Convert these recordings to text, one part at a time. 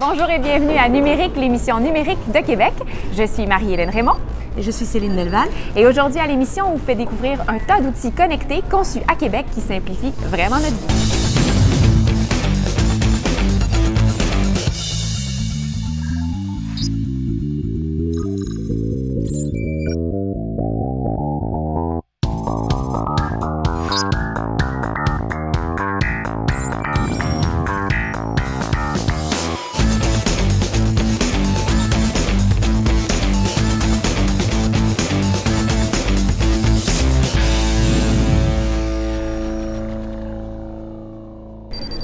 Bonjour et bienvenue à Numérique, l'émission numérique de Québec. Je suis Marie-Hélène Raymond. Et je suis Céline Delval. Et aujourd'hui à l'émission, on vous fait découvrir un tas d'outils connectés conçus à Québec qui simplifient vraiment notre vie.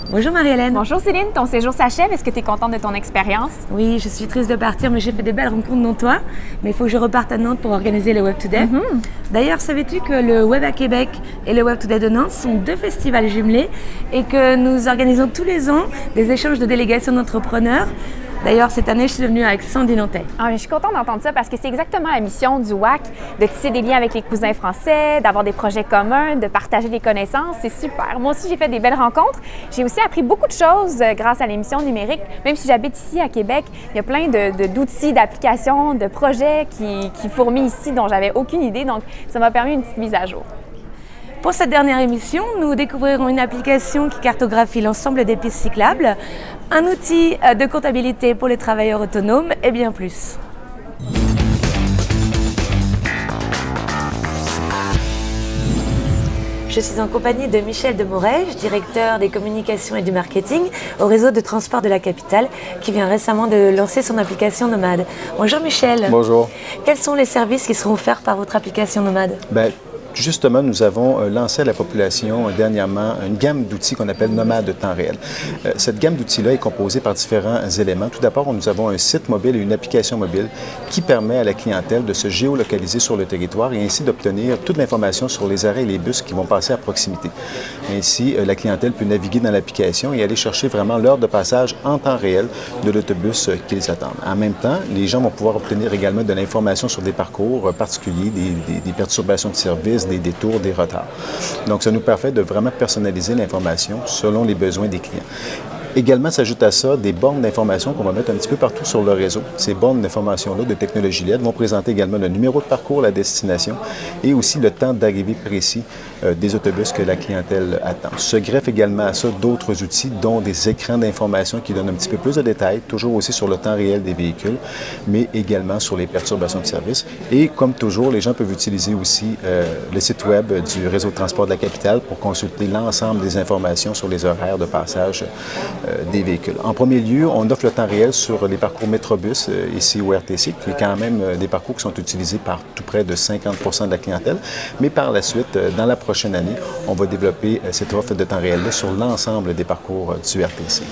Bonjour Marie-Hélène. Bonjour Céline, ton séjour s'achève. Est-ce que tu es contente de ton expérience? Oui, je suis triste de partir, mais j'ai fait des belles rencontres dont toi. Mais il faut que je reparte à Nantes pour organiser le Web Today. D'ailleurs, savais-tu que le Web à Québec et le Web Today de Nantes sont deux festivals jumelés et que nous organisons tous les ans des échanges de délégations d'entrepreneurs. D'ailleurs, cette année, je suis venue avec Sandy Nantais. Ah, je suis contente d'entendre ça parce que c'est exactement la mission du WAC, de tisser des liens avec les cousins français, d'avoir des projets communs, de partager des connaissances. C'est super. Moi aussi, j'ai fait des belles rencontres. J'ai aussi appris beaucoup de choses grâce à l'émission numérique. Même si j'habite ici à Québec, il y a plein d'outils, d'applications, de projets qui fourmillent ici dont j'avais aucune idée. Donc, ça m'a permis une petite mise à jour. Pour cette dernière émission, nous découvrirons une application qui cartographie l'ensemble des pistes cyclables, un outil de comptabilité pour les travailleurs autonomes et bien plus. Je suis en compagnie de Michel Demorège, directeur des communications et du marketing au réseau de transport de la capitale, qui vient récemment de lancer son application Nomade. Bonjour Michel. Bonjour. Quels sont les services qui seront offerts par votre application Nomade? Justement, nous avons lancé à la population dernièrement une gamme d'outils qu'on appelle Nomade de temps réel. Cette gamme d'outils-là est composée par différents éléments. Tout d'abord, nous avons un site mobile et une application mobile qui permet à la clientèle de se géolocaliser sur le territoire et ainsi d'obtenir toute l'information sur les arrêts et les bus qui vont passer à proximité. Ainsi, la clientèle peut naviguer dans l'application et aller chercher vraiment l'heure de passage en temps réel de l'autobus qu'ils attendent. En même temps, les gens vont pouvoir obtenir également de l'information sur des parcours particuliers, des perturbations de service, des détours, des retards. Donc, ça nous permet de vraiment personnaliser l'information selon les besoins des clients. Également, s'ajoute à ça des bornes d'information qu'on va mettre un petit peu partout sur le réseau. Ces bornes d'information-là de technologie LED vont présenter également le numéro de parcours, la destination et aussi le temps d'arrivée précis des autobus que la clientèle attend. Se greffe également à ça d'autres outils, dont des écrans d'information qui donnent un petit peu plus de détails, toujours aussi sur le temps réel des véhicules, mais également sur les perturbations de service. Et comme toujours, les gens peuvent utiliser aussi le site web du réseau de transport de la capitale pour consulter l'ensemble des informations sur les horaires de passage des véhicules. En premier lieu, on offre le temps réel sur les parcours Métrobus ici au RTC, qui est quand même des parcours qui sont utilisés par tout près de 50% de la clientèle. Mais par la suite, dans la prochaine année, on va développer cette offre de temps réel sur l'ensemble des parcours du RTC.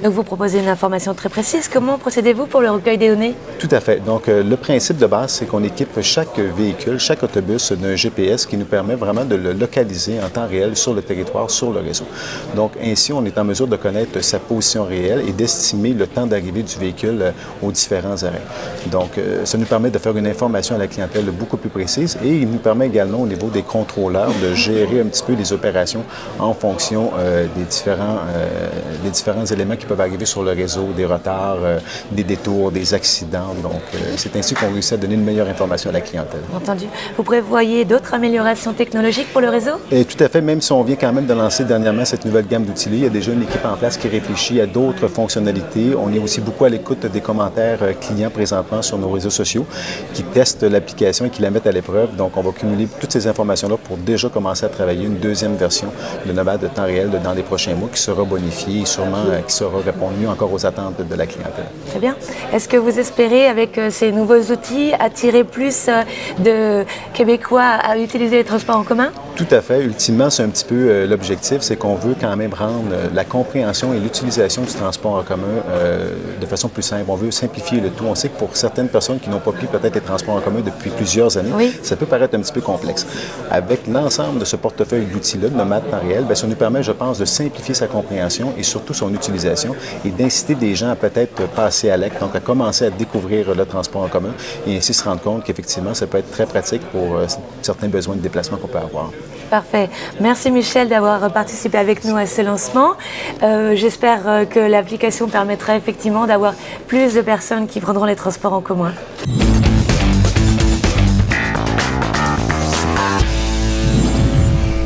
Donc vous proposez une information très précise. Comment procédez-vous pour le recueil des données? Tout à fait. Donc le principe de base, c'est qu'on équipe chaque véhicule, chaque autobus d'un GPS qui nous permet vraiment de le localiser en temps réel sur le territoire, sur le réseau. Donc ainsi, on est en mesure de connaître sa position réelle et d'estimer le temps d'arrivée du véhicule aux différents arrêts. Donc, ça nous permet de faire une information à la clientèle beaucoup plus précise et il nous permet également au niveau des contrôleurs de gérer un petit peu les opérations en fonction des différents éléments qui peuvent arriver sur le réseau, des retards, des détours, des accidents. Donc, c'est ainsi qu'on réussit à donner une meilleure information à la clientèle. Entendu. Vous prévoyez d'autres améliorations technologiques pour le réseau? Et tout à fait, même si on vient quand même de lancer dernièrement cette nouvelle gamme d'outils, il y a déjà une équipe en place qui réfléchit à d'autres fonctionnalités. On est aussi beaucoup à l'écoute des commentaires clients présentement sur nos réseaux sociaux qui testent l'application et qui la mettent à l'épreuve. Donc, on va cumuler toutes ces informations-là pour déjà commencer à travailler une deuxième version de Nomade de temps réel dans les prochains mois qui sera bonifiée et sûrement qui saura répondre mieux encore aux attentes de la clientèle. Très bien. Est-ce que vous espérez, avec ces nouveaux outils, attirer plus de Québécois à utiliser les transports en commun? Tout à fait. Ultimement, c'est un petit peu l'objectif, c'est qu'on veut quand même rendre la compréhension et l'utilisation du transport en commun de façon plus simple. On veut simplifier le tout. On sait que pour certaines personnes qui n'ont pas pris peut-être les transports en commun depuis plusieurs années, ça peut paraître un petit peu complexe. Avec l'ensemble de ce portefeuille d'outils-là, de Nomade temps réel, ça nous permet, je pense, de simplifier sa compréhension et surtout son utilisation et d'inciter des gens à peut-être passer à l'acte, donc à commencer à découvrir le transport en commun et ainsi se rendre compte qu'effectivement, ça peut être très pratique pour certains besoins de déplacement qu'on peut avoir. Parfait. Merci Michel d'avoir participé avec nous à ce lancement. J'espère que l'application permettra effectivement d'avoir plus de personnes qui prendront les transports en commun.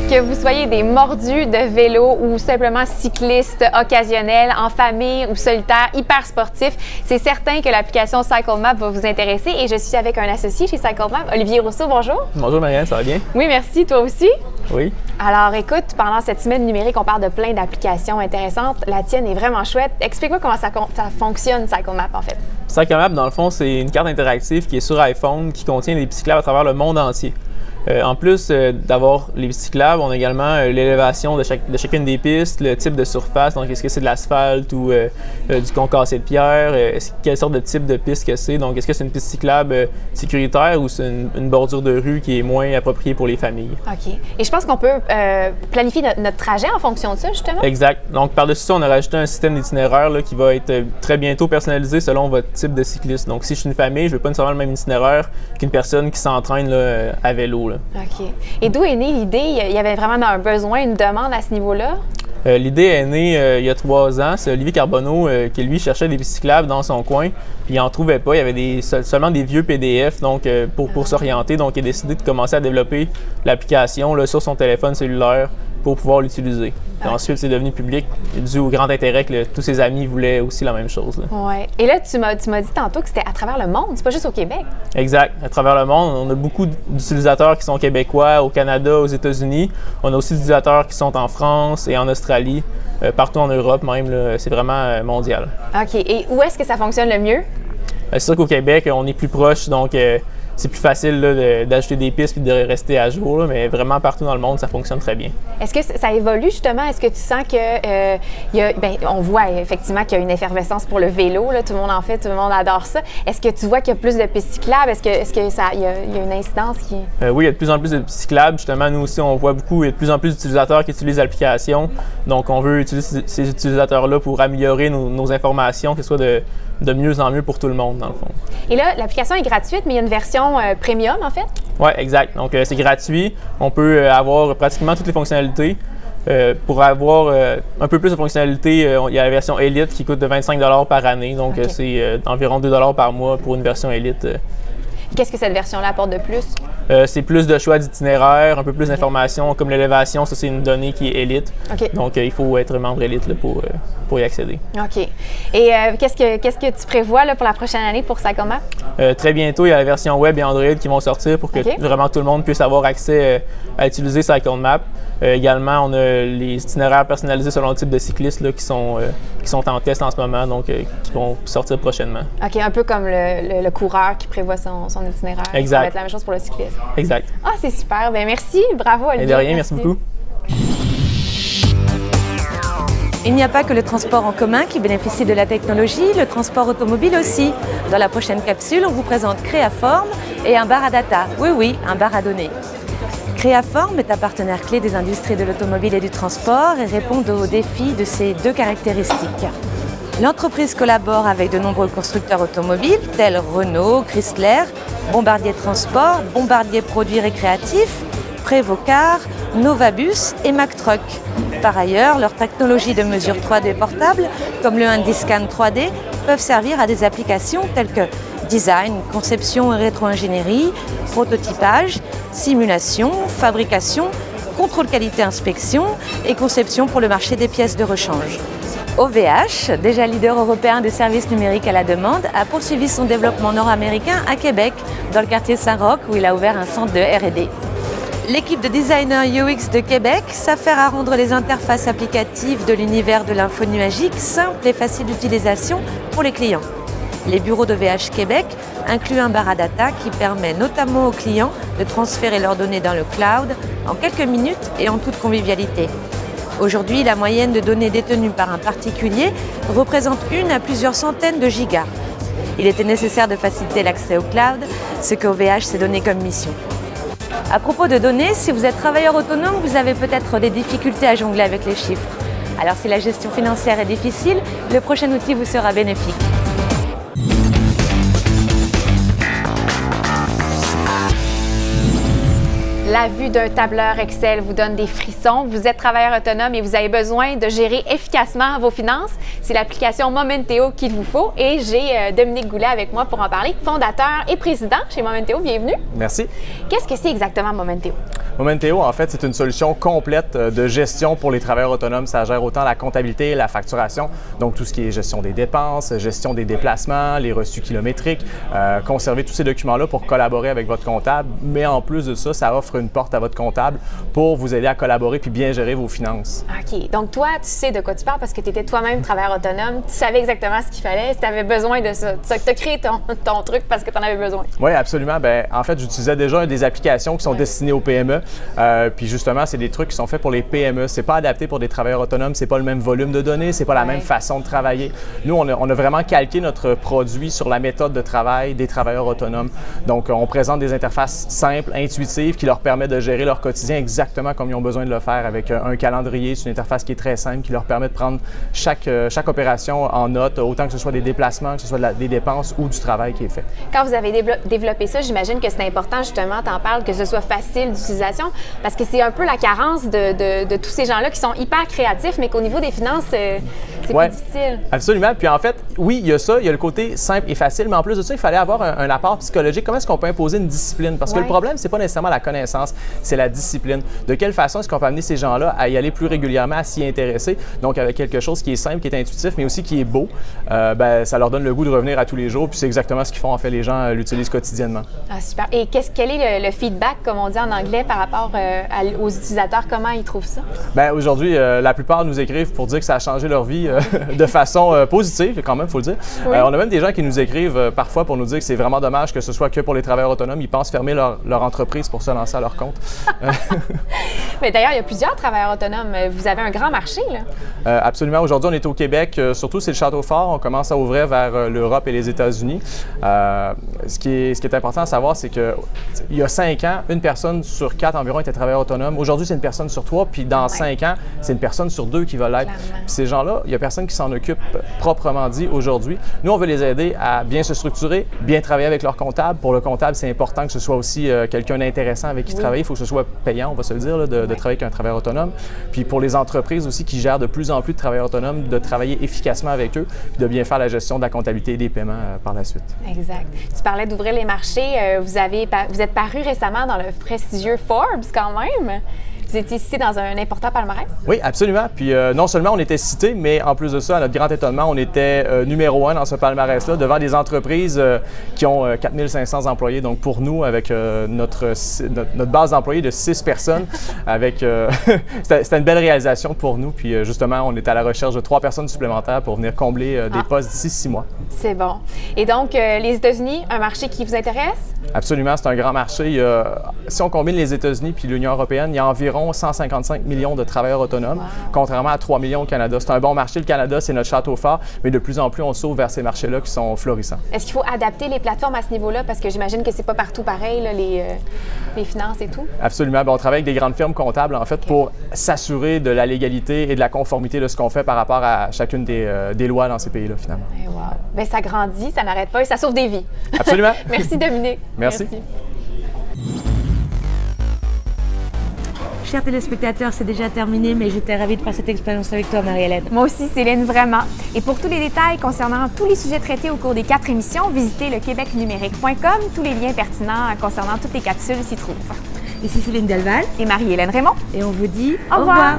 Que vous soyez des mordus de vélo ou simplement cyclistes occasionnels, en famille ou solitaires, hyper sportifs, c'est certain que l'application CycleMap va vous intéresser et je suis avec un associé chez CycleMap, Olivier Rousseau. Bonjour. Bonjour Marianne, ça va bien? Oui, merci. Toi aussi? Oui. Alors écoute, pendant cette semaine numérique, on parle de plein d'applications intéressantes. La tienne est vraiment chouette. Explique-moi comment ça fonctionne, CycleMap, en fait. CycleMap, dans le fond, c'est une carte interactive qui est sur iPhone qui contient des cyclables à travers le monde entier. En plus d'avoir les cyclables, on a également l'élévation de chacune des pistes, le type de surface, donc est-ce que c'est de l'asphalte ou du concassé de pierre, quelle sorte de type de piste que c'est, donc est-ce que c'est une piste cyclable sécuritaire ou c'est une bordure de rue qui est moins appropriée pour les familles. OK. Et je pense qu'on peut planifier notre trajet en fonction de ça, justement? Exact. Donc par-dessus ça, on a rajouté un système d'itinéraire qui va être très bientôt personnalisé selon votre type de cycliste. Donc si je suis une famille, je ne veux pas nécessairement le même itinéraire qu'une personne qui s'entraîne à vélo. OK. Et d'où est née l'idée? Il y avait vraiment un besoin, une demande à ce niveau-là? L'idée est née il y a 3 ans. C'est Olivier Carbonneau qui, lui, cherchait des pistes cyclables dans son coin. Puis il n'en trouvait pas. Il y avait seulement des vieux PDF pour s'orienter. Donc, il a décidé de commencer à développer l'application sur son téléphone cellulaire pour pouvoir l'utiliser. Ensuite, c'est devenu public dû au grand intérêt que tous ses amis voulaient aussi la même chose. Oui. Et là, tu m'as dit tantôt que c'était à travers le monde, c'est pas juste au Québec. Exact. À travers le monde, on a beaucoup d'utilisateurs qui sont québécois, au Canada, aux États-Unis. On a aussi des utilisateurs qui sont en France et en Australie, partout en Europe même. C'est vraiment mondial. OK. Et où est-ce que ça fonctionne le mieux? C'est sûr qu'au Québec, on est plus proche, donc c'est plus facile d'ajouter des pistes et de rester à jour, mais vraiment partout dans le monde, ça fonctionne très bien. Est-ce que ça évolue justement? Est-ce que tu sens que on voit effectivement qu'il y a une effervescence pour le vélo, là, tout le monde en fait, tout le monde adore ça. Est-ce que tu vois qu'il y a plus de pistes cyclables? Est-ce qu'il y a une incidence qui... Oui, il y a de plus en plus de pistes cyclables. Justement, nous aussi, on voit beaucoup, il y a de plus en plus d'utilisateurs qui utilisent l'application. Donc, on veut utiliser ces utilisateurs-là pour améliorer nos informations, que ce soit de mieux en mieux pour tout le monde, dans le fond. Et là, l'application est gratuite, mais il y a une version premium, en fait? Oui, exact. Donc, c'est gratuit. On peut avoir pratiquement toutes les fonctionnalités. Pour avoir un peu plus de fonctionnalités, il y a la version Elite qui coûte de 25 $ par année. Donc, c'est environ 2 $ par mois pour une version Elite. Qu'est-ce que cette version-là apporte de plus? C'est plus de choix d'itinéraire, un peu plus d'informations, comme l'élévation, ça c'est une donnée qui est élite. Donc il faut être membre élite pour y accéder. OK. Et qu'est-ce que tu prévois pour la prochaine année pour CycleMap? Très bientôt, il y a la version web et Android qui vont sortir pour que vraiment tout le monde puisse avoir accès à utiliser CycleMap. Également, on a les itinéraires personnalisés selon le type de cyclistes qui sont en test en ce moment, donc qui vont sortir prochainement. OK, un peu comme le coureur qui prévoit son itinéraire. Exact. Ça va être la même chose pour le cycliste. Exact. Ah, c'est super. Bien, merci. Bravo, Olivier. Et de rien, merci beaucoup. Il n'y a pas que le transport en commun qui bénéficie de la technologie, le transport automobile aussi. Dans la prochaine capsule, on vous présente Créaform et un bar à data. Oui, un bar à données. Créaform est un partenaire clé des industries de l'automobile et du transport et répond aux défis de ces deux caractéristiques. L'entreprise collabore avec de nombreux constructeurs automobiles tels Renault, Chrysler, Bombardier Transport, Bombardier Produits Récréatifs, Prévocar, Novabus et Mack Truck. Par ailleurs, leurs technologies de mesure 3D portables, comme le Handyscan 3D, peuvent servir à des applications telles que design, conception et rétro-ingénierie, prototypage, simulation, fabrication, contrôle qualité-inspection et conception pour le marché des pièces de rechange. OVH, déjà leader européen de services numériques à la demande, a poursuivi son développement nord-américain à Québec, dans le quartier Saint-Roch, où il a ouvert un centre de R&D. L'équipe de designers UX de Québec s'affaire à rendre les interfaces applicatives de l'univers de l'info nuagique simples et faciles d'utilisation pour les clients. Les bureaux d'OVH Québec incluent un bar à data qui permet notamment aux clients de transférer leurs données dans le cloud en quelques minutes et en toute convivialité. Aujourd'hui, la moyenne de données détenues par un particulier représente 1 à plusieurs centaines de gigas. Il était nécessaire de faciliter l'accès au cloud, ce que OVH s'est donné comme mission. À propos de données, si vous êtes travailleur autonome, vous avez peut-être des difficultés à jongler avec les chiffres. Alors si la gestion financière est difficile, le prochain outil vous sera bénéfique. La vue d'un tableur Excel vous donne des frissons. Vous êtes travailleur autonome et vous avez besoin de gérer efficacement vos finances. C'est l'application Momenteo qu'il vous faut et j'ai Dominique Goulet avec moi pour en parler, fondateur et président chez Momenteo. Bienvenue. Merci. Qu'est-ce que c'est exactement Momenteo? Momenteo, en fait, c'est une solution complète de gestion pour les travailleurs autonomes. Ça gère autant la comptabilité, la facturation, donc tout ce qui est gestion des dépenses, gestion des déplacements, les reçus kilométriques, conserver tous ces documents-là pour collaborer avec votre comptable. Mais en plus de ça, ça offre une porte à votre comptable pour vous aider à collaborer puis bien gérer vos finances. OK. Donc toi, tu sais de quoi tu parles parce que tu étais toi-même travailleur autonome. Tu savais exactement ce qu'il fallait. Si tu avais besoin de ça. Tu as créé ton truc parce que tu en avais besoin. Oui, absolument. Bien, en fait, j'utilisais déjà des applications qui sont destinées aux PME. Puis justement, c'est des trucs qui sont faits pour les PME. C'est pas adapté pour des travailleurs autonomes. C'est pas le même volume de données. C'est pas la même façon de travailler. Nous, on a vraiment calqué notre produit sur la méthode de travail des travailleurs autonomes. Donc, on présente des interfaces simples, intuitives, qui leur permettent de gérer leur quotidien exactement comme ils ont besoin de le faire avec un calendrier. C'est une interface qui est très simple, qui leur permet de prendre chaque opération en note, autant que ce soit des déplacements, que ce soit des dépenses ou du travail qui est fait. Quand vous avez développé ça, j'imagine que c'est important, justement, t'en parles, que ce soit facile d'utilisation, parce que c'est un peu la carence de tous ces gens-là qui sont hyper créatifs, mais qu'au niveau des finances, c'est plus difficile. Absolument. Puis en fait, oui, il y a ça, il y a le côté simple et facile, mais en plus de ça, il fallait avoir un apport psychologique. Comment est-ce qu'on peut imposer une discipline? Parce que le problème, c'est pas nécessairement la connaissance, c'est la discipline. De quelle façon est-ce qu'on peut amener ces gens-là à y aller plus régulièrement, à s'y intéresser? Donc, avec quelque chose qui est simple, qui est intuitif, mais aussi qui est beau, ça leur donne le goût de revenir à tous les jours. Puis c'est exactement ce qu'ils font. En fait, les gens l'utilisent quotidiennement. Ah, super. Et quel est le feedback, comme on dit en anglais, par rapport aux utilisateurs? Comment ils trouvent ça? Bien, aujourd'hui, la plupart nous écrivent pour dire que ça a changé leur vie de façon positive, quand même, il faut le dire. Oui. On a même des gens qui nous écrivent parfois pour nous dire que c'est vraiment dommage que ce soit que pour les travailleurs autonomes. Ils pensent fermer leur entreprise pour se lancer à leur compte. Mais d'ailleurs, il y a plusieurs travailleurs autonomes. Vous avez un grand marché, là? Absolument. Aujourd'hui, on est au Québec. Surtout, c'est le Château Fort. On commence à ouvrir vers l'Europe et les États-Unis. Ce qui est important à savoir, c'est qu'il y a 5 ans, une personne sur 4 environ était travailleur autonome. Aujourd'hui, c'est une personne sur 3. Puis dans 5 ans, c'est une personne sur 2 qui va l'être. Puis ces gens-là, il n'y a personne qui s'en occupe proprement dit aujourd'hui. Nous, on veut les aider à bien se structurer, bien travailler avec leur comptable. Pour le comptable, c'est important que ce soit aussi quelqu'un d'intéressant avec qui travailler. Il faut que ce soit payant, on va se le dire, là, de travailler avec un travailleur autonome. Puis pour les entreprises aussi qui gèrent de plus en plus de travailleurs autonomes, de travailler efficacement avec eux, puis de bien faire la gestion de la comptabilité et des paiements par la suite. Exact. Tu parlais d'ouvrir les marchés. Vous êtes paru récemment dans le prestigieux Forbes quand même. Vous étiez cité dans un important palmarès? Oui, absolument. Puis non seulement on était cité, mais en plus de ça, à notre grand étonnement, on était numéro 1 dans ce palmarès-là, devant des entreprises qui ont 4500 employés. Donc pour nous, avec notre base d'employés de 6 personnes, c'était une belle réalisation pour nous. Puis justement, on est à la recherche de 3 personnes supplémentaires pour venir combler des postes d'ici 6 mois. C'est bon. Et donc, les États-Unis, un marché qui vous intéresse? Absolument, c'est un grand marché. Si on combine les États-Unis puis l'Union européenne, il y a environ 155 millions de travailleurs autonomes, contrairement à 3 millions au Canada. C'est un bon marché, le Canada, c'est notre château fort, mais de plus en plus, on s'ouvre vers ces marchés-là qui sont florissants. Est-ce qu'il faut adapter les plateformes à ce niveau-là? Parce que j'imagine que c'est pas partout pareil, là, les finances et tout. Absolument. Bien, on travaille avec des grandes firmes comptables, en fait, pour s'assurer de la légalité et de la conformité de ce qu'on fait par rapport à chacune des lois dans ces pays-là, finalement. Et wow. Bien, ça grandit, ça n'arrête pas et ça sauve des vies. Absolument. Merci, Dominique. Merci. Chers téléspectateurs, c'est déjà terminé, mais j'étais ravie de faire cette expérience avec toi, Marie-Hélène. Moi aussi, Céline, vraiment. Et pour tous les détails concernant tous les sujets traités au cours des 4 émissions, visitez lequebec-numérique.com. Tous les liens pertinents concernant toutes les capsules s'y trouvent. Ici Céline Delval et Marie-Hélène Raymond. Et on vous dit au revoir.